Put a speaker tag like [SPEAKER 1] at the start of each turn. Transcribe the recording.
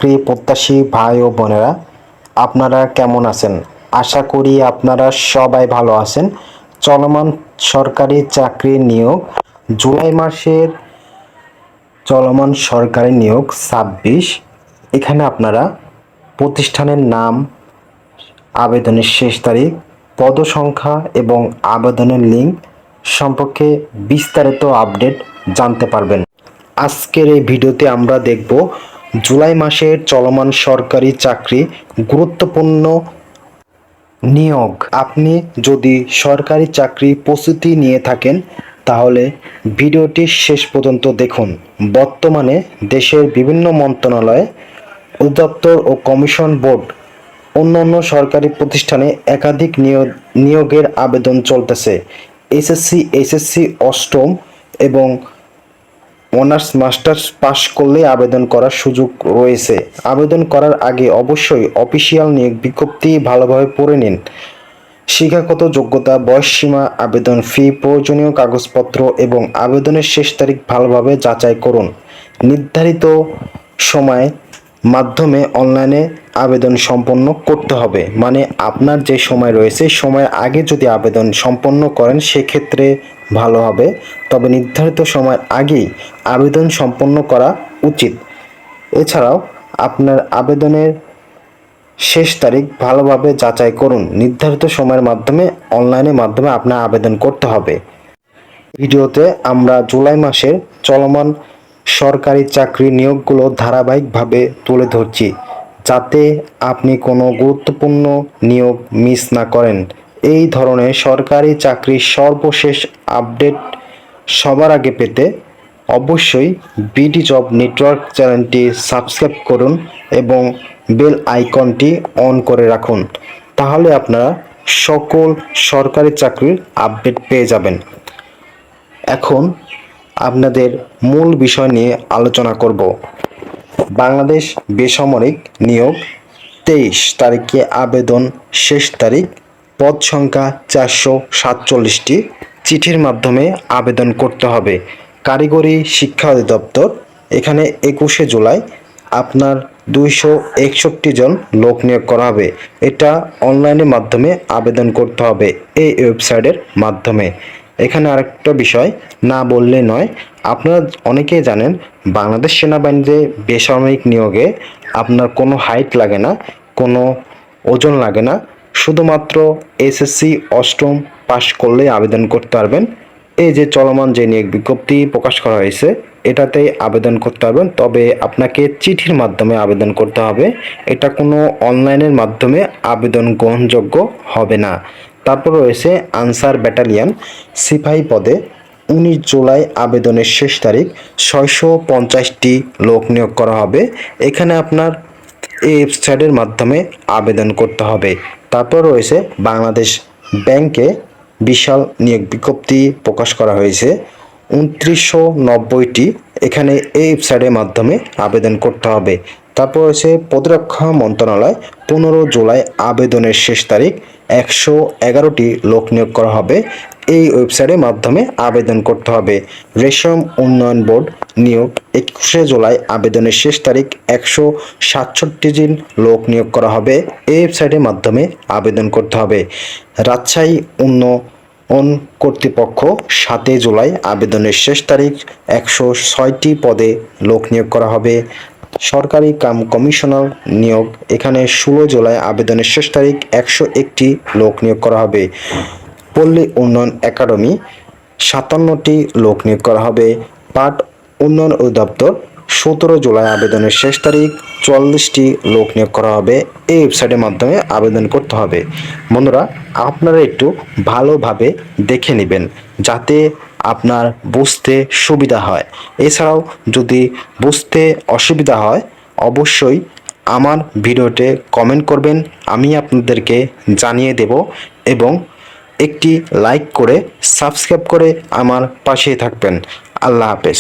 [SPEAKER 1] চাকরি প্রত্যাশী ভাই ও বোনেরা, আপনারা কেমন আছেন? আশা করি আপনারা সবাই ভালো আছেন। চলমান সরকারি চাকরি নিয়োগ জুলাই মাসের চলমান সরকারি নিয়োগ 26। এখানে আপনারা প্রতিষ্ঠানের নাম, আবেদনের শেষ তারিখ, পদসংখ্যা এবং আবেদনের লিঙ্ক সম্পর্কে বিস্তারিত আপডেট জানতে পারবেন। আজকের এই ভিডিওতে আমরা দেখব জুলাই মাসের চলমান সরকারি চাকরি গুরুত্বপূর্ণ নিয়োগ। আপনি যদি সরকারি চাকরি প্রস্তুতি নিয়ে থাকেন তাহলে ভিডিওটি শেষ পর্যন্ত দেখুন। বর্তমানে দেশের বিভিন্ন মন্ত্রণালয়, অধিদপ্তর ও কমিশন বোর্ড অন্যান্য সরকারি প্রতিষ্ঠানে একাধিক নিয়োগের আবেদন চলতেছে। এসএসসি অষ্টম এবং অনার্স মাস্টার্স পাশ করলে আবেদন করার সুযোগ রয়েছে। আবেদন করার আগে অবশ্যই অফিসিয়াল নিয়োগ বিজ্ঞপ্তি ভালোভাবে পড়ে নিন। শিক্ষাগত যোগ্যতা, বয়সসীমা, আবেদন ফি, প্রয়োজনীয় কাগজপত্র এবং আবেদনের শেষ তারিখ ভালোভাবে যাচাই করুন। নির্ধারিত সময় মাধ্যমে অনলাইনে আবেদন সম্পন্ন করতে হবে। মানে আপনার যে সময় রয়েছে সময়ের আগে যদি আবেদন সম্পন্ন করেন সেক্ষেত্রে ভালো হবে, তবে নির্ধারিত সময়ের আগেই আবেদন সম্পন্ন করা উচিত। এছাড়াও আপনার আবেদনের শেষ তারিখ ভালোভাবে যাচাই করুন। নির্ধারিত সময়ের মাধ্যমে অনলাইনের মাধ্যমে আপনার আবেদন করতে হবে। ভিডিওতে আমরা জুলাই মাসের চলমান সরকারি চাকরি নিয়োগগুলো ধারাবাহিকভাবে তুলে ধরছি, যাতে আপনি কোনো গুরুত্বপূর্ণ নিয়োগ মিস না করেন। এই ধরনের সরকারি চাকরির সর্বশেষ আপডেট সবার আগে পেতে অবশ্যই বিডি জব নেটওয়ার্ক চ্যানেলটি সাবস্ক্রাইব করুন এবং বেল আইকনটি অন করে রাখুন। তাহলে আপনারা সকল সরকারি চাকরির আপডেট পেয়ে যাবেন। এখন আপনাদের মূল বিষয় নিয়ে আলোচনা করব। বাংলাদেশ বেসামরিক নিয়োগ 23 তারিখে আবেদন শেষ তারিখ, পদ সংখ্যা 447টি, চিঠির মাধ্যমে আবেদন করতে হবে। কারিগরি শিক্ষা অধিদপ্তর, এখানে 21শে জুলাই আপনার 261 জন লোক নিয়োগ করা হবে। এটা অনলাইনের মাধ্যমে আবেদন করতে হবে এই ওয়েবসাইটের মাধ্যমে। এখানে আরেকটা বিষয় না বললে নয়, আপনারা অনেকেই জানেন বাংলাদেশ সেনাবাহিনীতে বেসামরিক নিয়োগে আপনার কোনো হাইট লাগে না, কোনো ওজন লাগে না, শুধুমাত্র এসএসসি অষ্টম পাশ করলেই আবেদন করতে পারবেন। এই যে চলমান যে নিয়োগ বিজ্ঞপ্তি প্রকাশ করা হয়েছে এটাতে আবেদন করতে পারবেন, তবে আপনাকে চিঠির মাধ্যমে আবেদন করতে হবে। এটা কোনো অনলাইনের মাধ্যমে আবেদন গ্রহণযোগ্য হবে না। তারপর রয়েছে আনসার ব্যাটালিয়ন সিপাহী পদে 19 জুলাই আবেদনের শেষ তারিখ, 650টি লোক নিয়োগ করা হবে। এখানে আপনার এই ওয়েবসাইটের মাধ্যমে আবেদন করতে হবে। তারপর রয়েছে বাংলাদেশ ব্যাংকে বিশাল নিয়োগ বিজ্ঞপ্তি প্রকাশ করা হয়েছে 2990টি, এখানে এই ওয়েবসাইটের মাধ্যমে আবেদন করতে হবে। তারপর রয়েছে প্রতিরক্ষা মন্ত্রণালয় 15 জুলাই আবেদনের শেষ তারিখ, 111টি লোক নিয়োগ করা হবে। এই ওয়েবসাইটের মাধ্যমে আবেদন করতে হবে। রেশম উন্নয়ন বোর্ড নিয়োগ 21শে জুলাই আবেদনের শেষ তারিখ, 167 জন লোক নিয়োগ করা হবে। এই ওয়েবসাইটের মাধ্যমে আবেদন করতে হবে। রাজশাহী উন্নয়ন কর্তৃপক্ষ 7 জুলাই আবেদনের শেষ তারিখ, 106টি পদে লোক নিয়োগ করা হবে। সরকারি কমিশনার নিয়োগ, এখানে 16 জুলাই আবেদনের শেষ তারিখ, 101টি লোক নিয়োগ করা হবে। পল্লী উন্নয়ন একাডেমি 57টি লোক নিয়োগ করা হবে। পাট উন্নয়ন অধিদপ্তর 17 জুলাই আবেদনের শেষ তারিখ, 44টি লোক নিয়োগ করা হবে। এই ওয়েবসাইটের মাধ্যমে আবেদন করতে হবে। বন্ধুরা, আপনারা একটু ভালোভাবে দেখে নেবেন যাতে আপনার বুঝতে সুবিধা হয়। এছাড়াও যদি বুঝতে অসুবিধা হয় অবশ্যই আমার ভিডিওতে কমেন্ট করবেন, আমি আপনাদেরকে জানিয়ে দেব। এবং একটি লাইক করে সাবস্ক্রাইব করে আমার পাশেই থাকবেন। আল্লাহ হাফেজ।